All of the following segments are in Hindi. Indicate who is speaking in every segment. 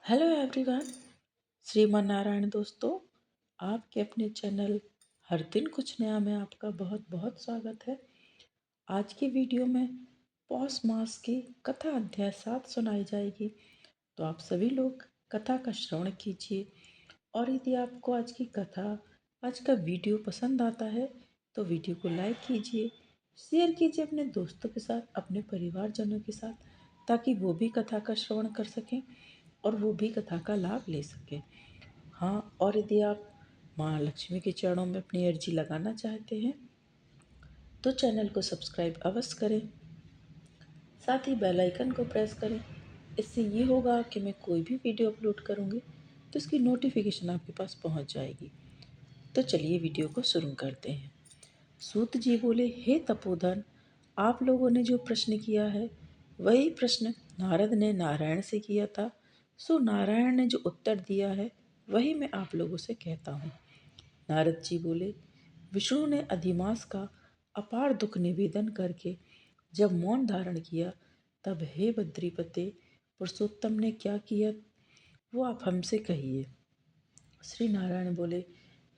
Speaker 1: Hello everyone. श्रीमान नारायण दोस्तों, आपके अपने चैनल हर दिन कुछ नया में आपका बहुत बहुत स्वागत है। आज की वीडियो में पौष मास की कथा अध्याय 7 सुनाई जाएगी, तो आप सभी लोग कथा का श्रवण कीजिए। और यदि आपको आज की कथा, आज का वीडियो पसंद आता है तो वीडियो को लाइक कीजिए, शेयर कीजिए अपने दोस्तों के साथ, अपने परिवारजनों के साथ, ताकि वो भी कथा का श्रवण कर सकें और वो भी कथा का लाभ ले सकें। हाँ, और यदि आप माँ लक्ष्मी के चरणों में अपनी अर्जी लगाना चाहते हैं तो चैनल को सब्सक्राइब अवश्य करें, साथ ही बेल आइकन को प्रेस करें। इससे ये होगा कि मैं कोई भी वीडियो अपलोड करूँगी तो इसकी नोटिफिकेशन आपके पास पहुँच जाएगी। तो चलिए वीडियो को शुरू करते हैं। सूत जी बोले, हे तपोधन, आप लोगों ने जो प्रश्न किया है वही प्रश्न नारद ने नारायण से किया था। सो नारायण ने जो उत्तर दिया है वही मैं आप लोगों से कहता हूँ। नारद जी बोले, विष्णु ने अधिमास का अपार दुख निवेदन करके जब मौन धारण किया, तब हे बद्रीपते, पुरुषोत्तम ने क्या किया वो आप हमसे कहिए। श्री नारायण बोले,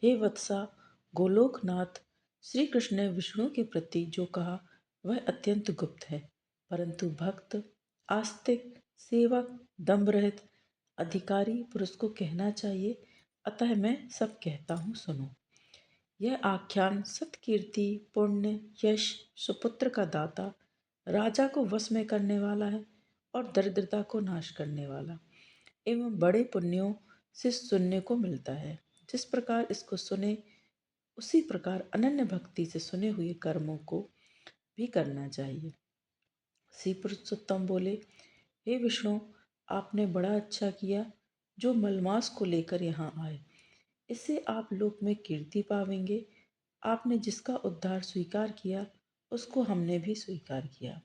Speaker 1: हे वत्सा गोलोकनाथ, श्री कृष्ण ने विष्णु के प्रति जो कहा वह अत्यंत गुप्त है, परंतु भक्त, आस्तिक, सेवक, दम्भ रहित अधिकारी पुरुष को कहना चाहिए। अतः मैं सब कहता हूँ, सुनो। यह आख्यान सत्कीर्ति, पुण्य, यश, सुपुत्र का दाता, राजा को वश में करने वाला है और दरिद्रता को नाश करने वाला एवं बड़े पुण्यों से सुनने को मिलता है। जिस प्रकार इसको सुने उसी प्रकार अनन्य भक्ति से सुने हुए कर्मों को भी करना चाहिए। श्री पुरुषोत्तम बोले, हे विष्णु, आपने बड़ा अच्छा किया जो मलमास को लेकर यहाँ आए। इससे आप लोक में कीर्ति पावेंगे। आपने जिसका उद्धार स्वीकार किया उसको हमने भी स्वीकार किया,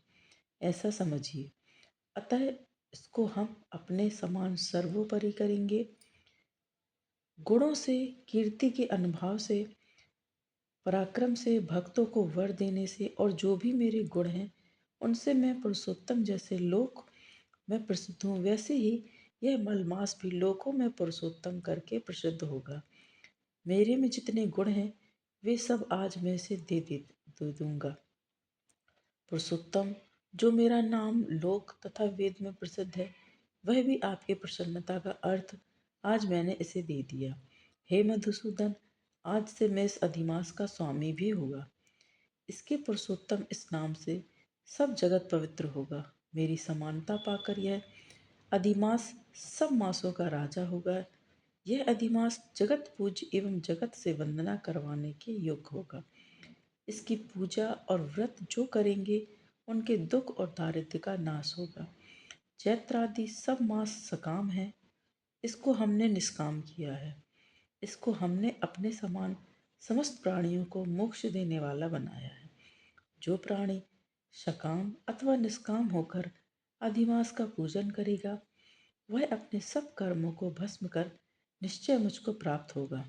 Speaker 1: ऐसा समझिए। अतः इसको हम अपने समान सर्वोपरि करेंगे। गुणों से, कीर्ति के अनुभव से, पराक्रम से, भक्तों को वर देने से और जो भी मेरे गुण हैं उनसे मैं पुरुषोत्तम जैसे लोक में प्रसिद्ध हूँ, वैसे ही यह मलमास भी लोकों में पुरुषोत्तम करके प्रसिद्ध होगा। मेरे में जितने गुण हैं वे सब आज मैं इसे दे दूंगा। पुरुषोत्तम, जो मेरा नाम लोक तथा वेद में प्रसिद्ध है, वह भी आपकी प्रसन्नता का अर्थ आज मैंने इसे दे दिया। हे मधुसूदन, आज से मैं इस अधिमास का स्वामी भी होगा। इसके पुरुषोत्तम इस नाम से सब जगत पवित्र होगा। मेरी समानता पाकर यह अधिमास सब मासों का राजा होगा। यह अधिमास जगत पूज्य एवं जगत से वंदना करवाने के योग्य होगा। इसकी पूजा और व्रत जो करेंगे उनके दुख और दारिद्र्य का नाश होगा। चैत्र आदि सब मास सकाम है, इसको हमने निष्काम किया है। इसको हमने अपने समान समस्त प्राणियों को मोक्ष देने वाला बनाया है। जो प्राणी सकाम अथवा निष्काम होकर अधिमास का पूजन करेगा वह अपने सब कर्मों को भस्म कर निश्चय मुझको प्राप्त होगा।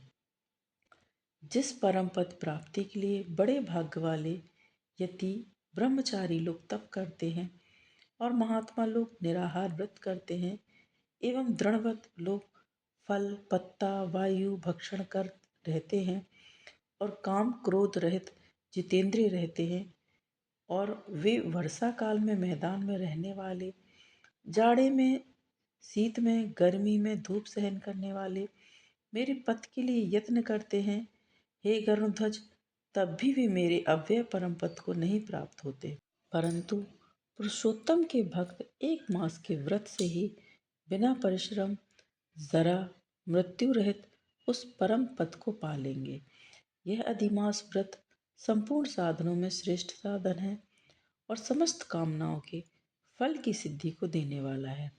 Speaker 1: जिस परम पद प्राप्ति के लिए बड़े भाग्य वाले यति, ब्रह्मचारी लोग तप करते हैं और महात्मा लोग निराहार व्रत करते हैं एवं दृढ़व्रत लोग फल, पत्ता, वायु भक्षण कर रहते हैं और काम क्रोध रहित जितेंद्रिय रहते हैं, और वे वर्षा काल में मैदान में रहने वाले, जाड़े में, शीत में, गर्मी में धूप सहन करने वाले मेरे पद के लिए यत्न करते हैं। हे गरुड़ध्वज, तब भी वे मेरे अव्यय परम पद को नहीं प्राप्त होते, परंतु पुरुषोत्तम के भक्त एक मास के व्रत से ही बिना परिश्रम, जरा, मृत्यु रहित उस परम पद को पा लेंगे। यह अधिमास व्रत संपूर्ण साधनों में श्रेष्ठ साधन है और समस्त कामनाओं के फल की सिद्धि को देने वाला है।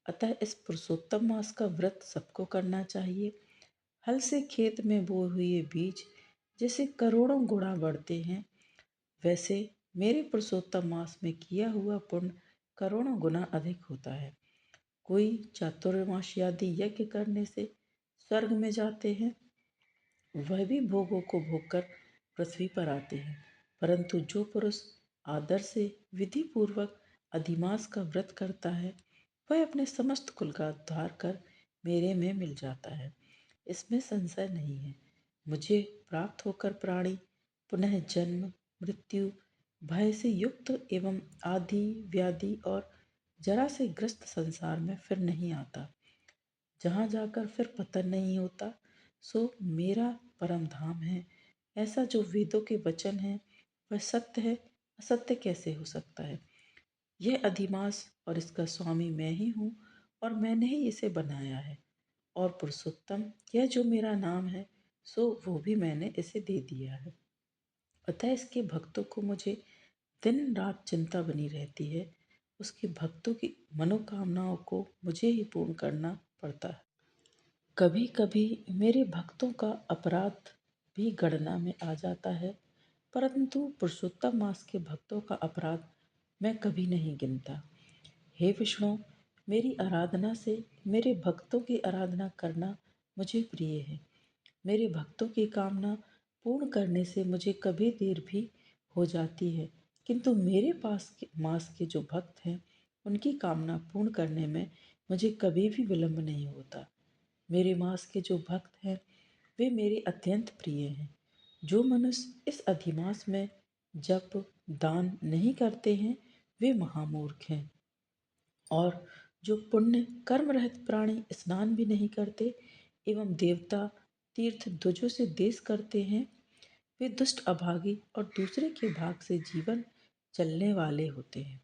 Speaker 1: अतः इस पुरुषोत्तम मास का व्रत सबको करना चाहिए। हल से खेत में बोए हुए बीज जैसे करोड़ों गुणा बढ़ते हैं, वैसे मेरे पुरुषोत्तम मास में किया हुआ पुण्य करोड़ों गुना अधिक होता है। कोई चातुर्मास आदि यज्ञ करने से स्वर्ग में जाते हैं, वह भी भोगों को भोग कर पृथ्वी पर आते हैं, परंतु जो पुरुष आदर से विधि पूर्वक अधिमास का व्रत करता है वह अपने समस्त कुल का उद्धार कर मेरे में मिल जाता है, इसमें संशय नहीं है। मुझे प्राप्त होकर प्राणी पुनः जन्म, मृत्यु, भय से युक्त एवं आदि व्याधि और जरा से ग्रस्त संसार में फिर नहीं आता, जहाँ जाकर फिर पतन नहीं होता, सो मेरा परम धाम है। ऐसा जो वेदों के वचन है वह सत्य है, असत्य कैसे हो सकता है? यह अधिमास और इसका स्वामी मैं ही हूँ, और मैंने ही इसे बनाया है। और पुरुषोत्तम, यह जो मेरा नाम है, सो वो भी मैंने इसे दे दिया है। अतः इसके भक्तों को मुझे दिन रात चिंता बनी रहती है। उसके भक्तों की मनोकामनाओं को मुझे ही पूर्ण करना पड़ता है। कभी कभी मेरे भक्तों का अपराध भी गणना में आ जाता है, परंतु पुरुषोत्तम मास के भक्तों का अपराध मैं कभी नहीं गिनता। हे विष्णु, मेरी आराधना से मेरे भक्तों की आराधना करना मुझे प्रिय है। मेरे भक्तों की कामना पूर्ण करने से मुझे कभी देर भी हो जाती है, किंतु मेरे पास के मास के जो भक्त हैं उनकी कामना पूर्ण करने में मुझे कभी भी विलंब नहीं होता। मेरे मास के जो भक्त हैं वे मेरे अत्यंत प्रिय हैं। जो मनुष्य इस अधिमास में जप दान नहीं करते हैं वे महामूर्ख हैं। और जो पुण्य कर्म रहित प्राणी स्नान भी नहीं करते एवं देवता तीर्थ ध्वजों से देश करते हैं, वे दुष्ट अभागी और दूसरे के भाग से जीवन चलने वाले होते हैं।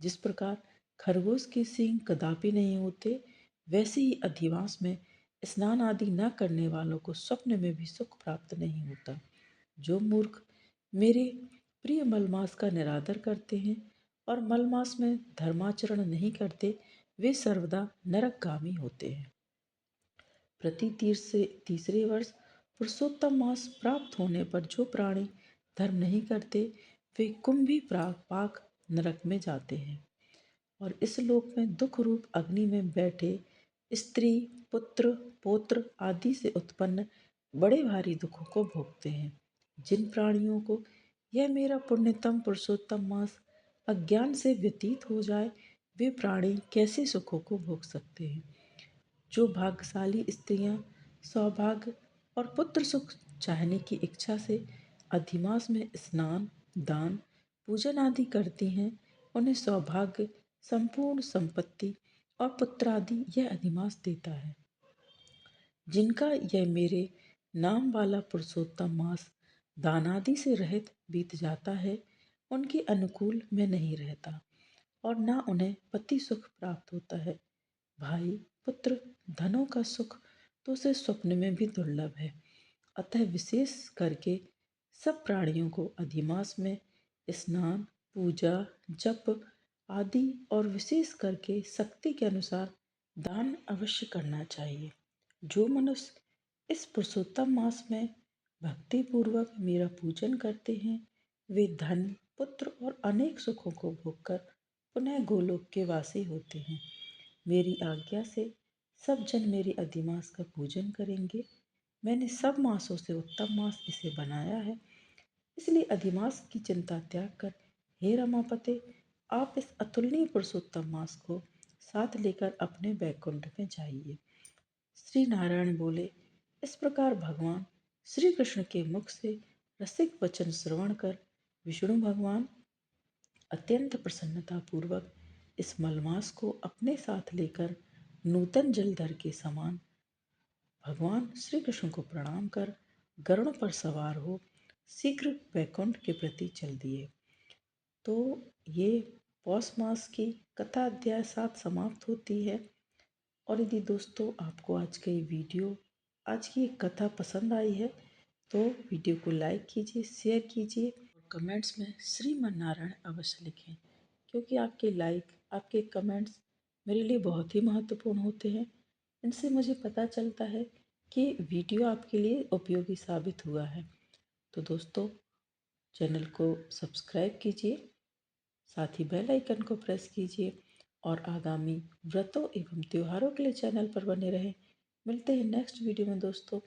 Speaker 1: जिस प्रकार खरगोश के सींग कदापि नहीं होते, वैसे ही अधिवास में स्नान आदि न करने वालों को स्वप्न में भी सुख प्राप्त नहीं होता। जो मूर्ख मेरे प्रिय मलमास का निरादर करते हैं और मलमास में धर्माचरण नहीं करते, वे सर्वदा नरकगामी होते हैं। प्रति तीसरे वर्ष पुरुषोत्तम मास प्राप्त होने पर जो प्राणी धर्म नहीं करते वे कुंभी पाक नरक में जाते हैं और इस लोक में दुख रूप अग्नि में बैठे स्त्री पुत्र पौत्र आदि से उत्पन्न बड़े भारी दुखों को भोगते हैं। जिन प्राणियों को यह मेरा पुण्यतम पुरुषोत्तम मास अज्ञान से व्यतीत हो जाए, वे प्राणी कैसे सुखों को भोग सकते हैं? जो भाग्यशाली स्त्रियां सौभाग्य और पुत्र सुख चाहने की इच्छा से अधिमास में स्नान दान पूजन आदि करती हैं, उन्हें सौभाग्य संपूर्ण संपत्ति और पुत्र आदि यह अधिमास देता है। जिनका यह मेरे नाम वाला पुरुषोत्तम मास दान आदि से रहित बीत जाता है, उनके अनुकूल मैं नहीं रहता और ना उन्हें पति सुख प्राप्त होता है। भाई पुत्र धनों का सुख तो उसे स्वप्न में भी दुर्लभ है। अतः विशेष करके सब प्राणियों को अधिमास में स्नान पूजा जप आदि और विशेष करके शक्ति के अनुसार दान अवश्य करना चाहिए। जो मनुष्य इस पुरुषोत्तम मास में भक्ति पूर्वक मेरा पूजन करते हैं, वे धन पुत्र और अनेक सुखों को भोगकर पुनः गोलोक के वासी होते हैं। मेरी आज्ञा से सब जन मेरे अधिमास का पूजन करेंगे। मैंने सब मासों से उत्तम मास इसे बनाया है, इसलिए अधिमास की चिंता त्याग कर हे रमापते, आप इस अतुलनीय पुरुषोत्तम मास को साथ लेकर अपने बैकुंठ में जाइए। श्री नारायण बोले। इस प्रकार भगवान श्री कृष्ण के मुख से रसिक वचन श्रवण कर विष्णु भगवान अत्यंत प्रसन्नता पूर्वक इस मलमास को अपने साथ लेकर नूतन जलधर के समान भगवान श्री कृष्ण को प्रणाम कर गरुड़ पर सवार हो शीघ्र वैकुंठ के प्रति चल दिए। तो ये पौष मास की कथा अध्याय 7 समाप्त होती है। और यदि दोस्तों आपको आज का ये वीडियो आज की एक कथा पसंद आई है तो वीडियो को लाइक कीजिए शेयर कीजिए और कमेंट्स में श्रीमन नारायण अवश्य लिखें, क्योंकि आपके लाइक आपके कमेंट्स मेरे लिए बहुत ही महत्वपूर्ण होते हैं। इनसे मुझे पता चलता है कि वीडियो आपके लिए उपयोगी साबित हुआ है। तो दोस्तों चैनल को सब्सक्राइब कीजिए, साथ ही बेल आइकन को प्रेस कीजिए और आगामी व्रतों एवं त्योहारों के लिए चैनल पर बने रहें। मिलते हैं नेक्स्ट वीडियो में दोस्तों।